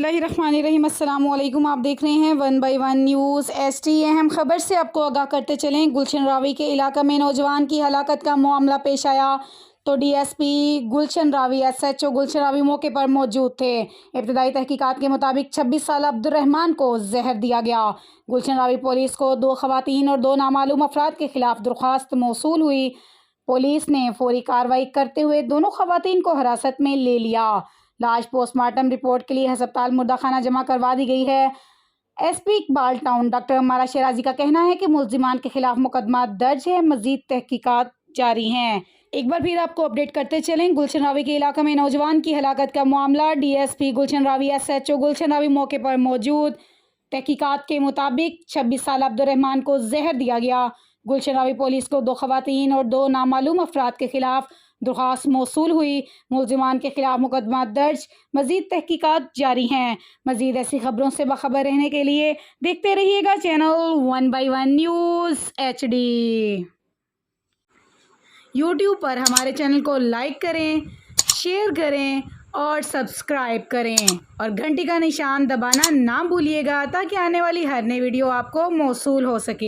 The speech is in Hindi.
बिस्मिल्लाहिर्रहमानिर्रहीम। अस्सलाम वालेकुम। आप देख रहे हैं 1 बाय 1 न्यूज़ एसटी। अहम खबर से आपको आगाह करते चलें। गुलशन रावी के इलाका में नौजवान की हलाकत का मामला पेश आया तो डीएसपी गुलशन रावी एसएचओ गुलशन रावी मौके पर मौजूद थे। इब्तदाई तहकीकात के मुताबिक 26 साल अब्दुर्रहमान को जहर दिया गया। गुलशन रावी पुलिस को 2 खवातीन और 2 नामालूम अफराद के खिलाफ दरख्वास्त मौसूल हुई। पुलिस ने फौरी कार्रवाई करते हुए दोनों खवातीन को हिरासत में ले लिया। लाश पोस्टमार्टम रिपोर्ट के लिए अस्पताल मुर्दा खाना जमा करवा दी गई है। एसपी इकबाल टाउन डॉक्टर मारा शराजी का कहना है कि मुल्जिमान के खिलाफ मुकदमा दर्ज है, मजीद तहकीकात जारी हैं। एक बार फिर आपको अपडेट करते चलें। गुलशन रावी के इलाका में नौजवान की हलाकत का मामला, डीएसपी गुलशन रावी एसएचओ गुलशन रावी मौके पर मौजूद। तहकीकात के मुताबिक 26 साल अब्दुर्रहमान को जहर दिया गया। गुलशन रावी पुलिस को 2 खवातीन और 2 नामालूम अफराद के खिलाफ दरख्वास्त मौसूल हुई। मुल्जिमान के खिलाफ मुकदमा दर्ज, मजीद तहकीकात जारी हैं। मजीद ऐसी खबरों से बाखबर रहने के लिए देखते रहिएगा channel 1 by 1 news HD। YouTube पर हमारे चैनल को लाइक करें, शेयर करें और सब्सक्राइब करें और घंटी का निशान दबाना ना भूलिएगा ताकि आने वाली हर नई वीडियो आपको मौसूल हो सके।